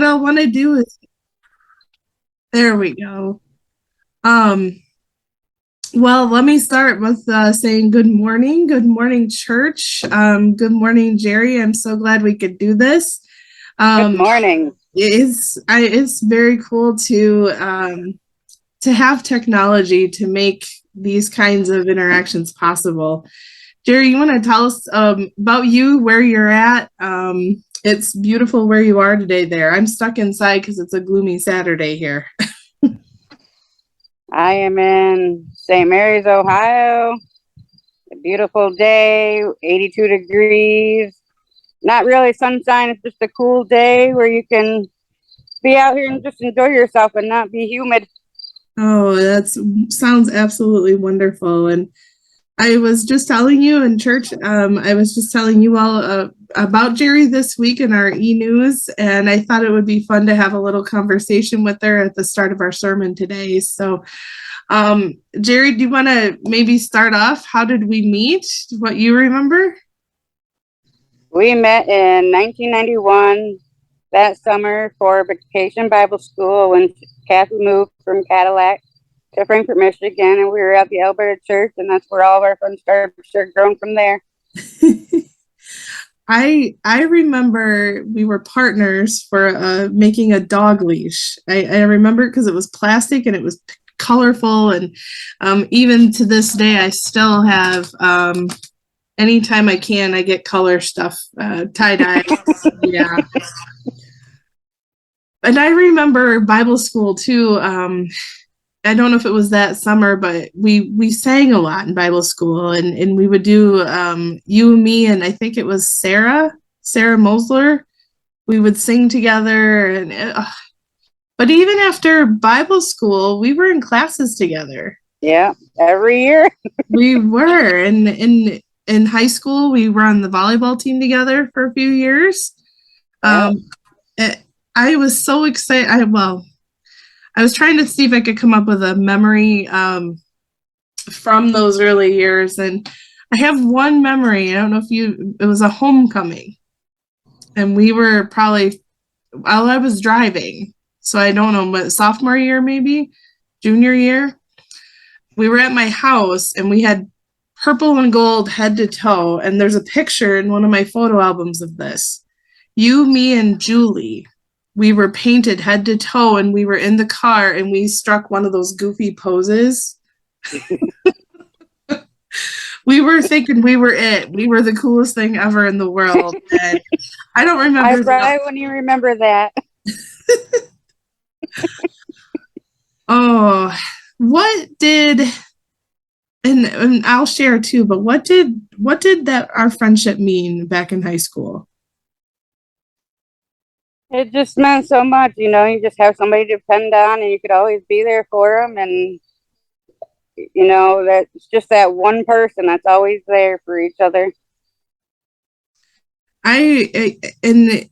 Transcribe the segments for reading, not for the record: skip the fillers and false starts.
I'll want to do is, there we go. Um, well, let me start with saying good morning. Good morning, church. Good morning, Jerry. I'm so glad we could do this. Good morning. It's very cool to have technology to make these kinds of interactions possible. Jerry, you want to tell us about you, where you're at? It's beautiful where you are today there. I'm stuck inside because it's a gloomy Saturday here. I am in St. Mary's, Ohio. A beautiful day, 82 degrees. Not really sunshine, it's just a cool day where you can be out here and just enjoy yourself and not be humid. Oh, that sounds absolutely wonderful. And I was just telling you in church, I was just telling you all about Jerry this week in our e-news, and I thought it would be fun to have a little conversation with her at the start of our sermon today. So, Jerry, do you want to maybe start off? How did we meet? What you remember? We met in 1991 that summer for vacation Bible school when Cathy moved from Cadillac to Frankfort, Michigan, and we were at the Alberta Church, and that's where all of our friends started growing from there. I remember we were partners for making a dog leash. I remember because it was plastic and it was colorful, and even to this day, I still have. Anytime I can, I get color stuff, tie dye. Yeah, and I remember Bible school too. I don't know if it was that summer, but we sang a lot in Bible school, and we would do you and me, and I think it was Sarah Mosler. We would sing together, and but even after Bible school, we were in classes together. Yeah, every year. We were, and in high school, we were on the volleyball team together for a few years. Yeah. Um, I was so excited. I was trying to see if I could come up with a memory from those early years, and I have one memory. I don't know if it was a homecoming, and we were probably while I was driving, so I don't know, but sophomore year maybe, junior year. We were at my house, and we had purple and gold head to toe, and there's a picture in one of my photo albums of this. You, me, and Julie. We were painted head to toe, and we were in the car, and we struck one of those goofy poses. We were thinking we were it. We were the coolest thing ever in the world. And I don't remember. I right when you remember that. Oh, what did and I'll share too, but what did that our friendship mean back in high school? It just meant so much, you just have somebody to depend on and you could always be there for them. And, that's just that one person that's always there for each other. And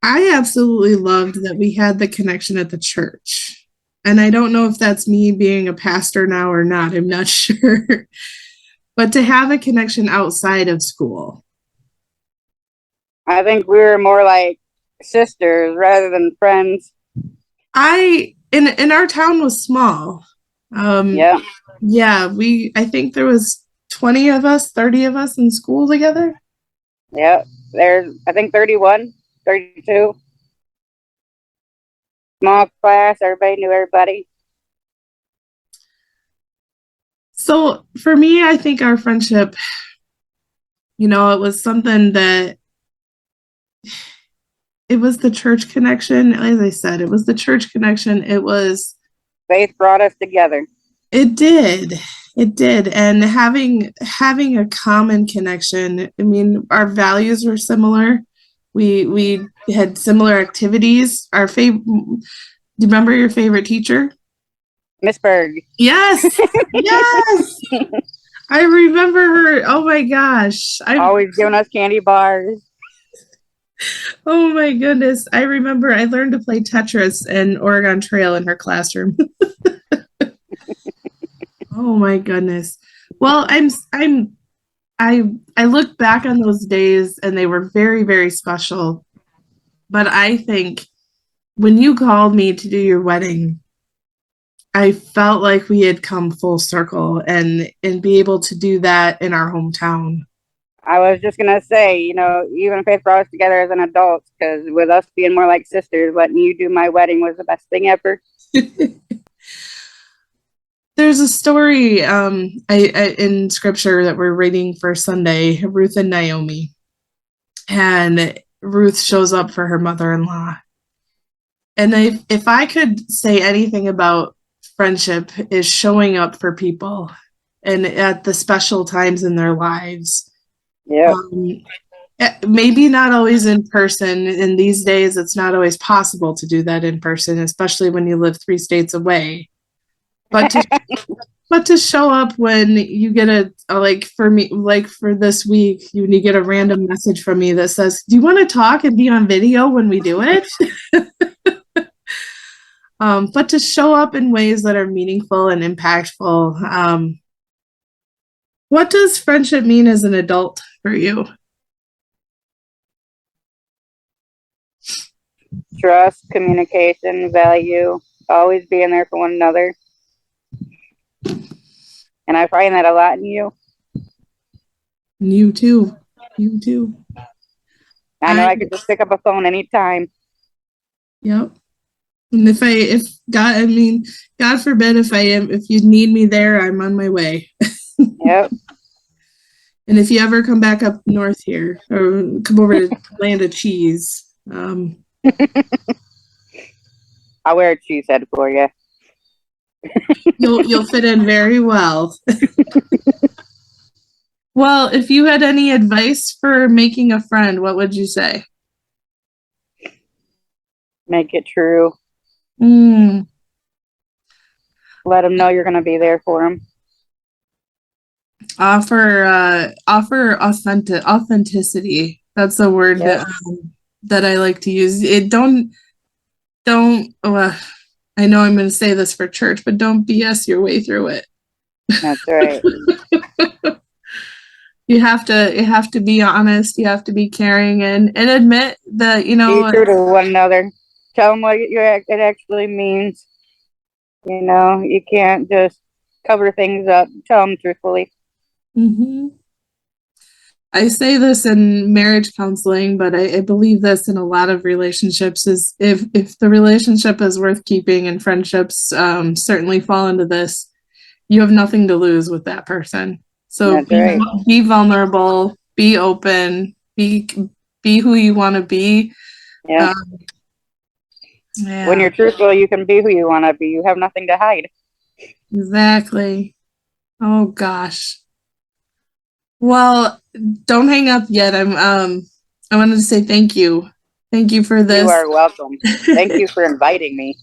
I absolutely loved that we had the connection at the church. And I don't know if that's me being a pastor now or not. I'm not sure. But to have a connection outside of school. I think we were more like sisters rather than friends. In our town was small. Yeah. Yeah, I think there was 20 of us, 30 of us in school together. Yeah. There's I think 31, 32. Small class, everybody knew everybody. So for me, I think our friendship, it was something that it was the church connection. As I said, it was the church connection. Faith brought us together. It did. It did. And having a common connection. I mean, our values were similar. We had similar activities. Our favorite. Do you remember your favorite teacher? Miss Berg. Yes. Yes. I remember her. Oh my gosh. Always giving us candy bars. Oh my goodness. I remember I learned to play Tetris in Oregon Trail in her classroom. Oh my goodness. Well, I look back on those days and they were very, very special. But I think when you called me to do your wedding, I felt like we had come full circle and be able to do that in our hometown. I was just gonna say, even if it brought us together as an adult, because with us being more like sisters, letting you do my wedding was the best thing ever. There's a story in scripture that we're reading for Sunday, Ruth and Naomi. And Ruth shows up for her mother-in-law. And if I could say anything about friendship is showing up for people and at the special times in their lives. Yep. Maybe not always in person. In these days, it's not always possible to do that in person, especially when you live 3 states away. But to show up when you get like for me, like for this week, when you get a random message from me that says, "Do you want to talk and be on video when we do it?" But to show up in ways that are meaningful and impactful. What does friendship mean as an adult for you? Trust, communication, value, always being there for one another. And I find that a lot in you. You too. You too. I know I could just pick up a phone anytime. Yep. And if God, I mean, God forbid if you need me there, I'm on my way. Yep. And if you ever come back up north here or come over to Land of Cheese, I'll wear a cheese head for you. you'll fit in very well. Well, if you had any advice for making a friend, what would you say? Make it true. Mm. Let them know you're going to be there for them. Offer authenticity. That's a word that I like to use. It don't. I know I'm going to say this for church, but don't BS your way through it. That's right. You have to be honest. You have to be caring and admit that be true to one another. Tell them what it actually means. You can't just cover things up. Tell them truthfully. Mm-hmm. I say this in marriage counseling, but I believe this in a lot of relationships is if the relationship is worth keeping and friendships certainly fall into this, you have nothing to lose with that person. So be vulnerable, be open, be who you want to be. Yeah. Yeah. When you're truthful, you can be who you want to be. You have nothing to hide. Exactly. Oh gosh. Well, don't hang up yet. I wanted to say thank you. Thank you for this. You are welcome. Thank you for inviting me.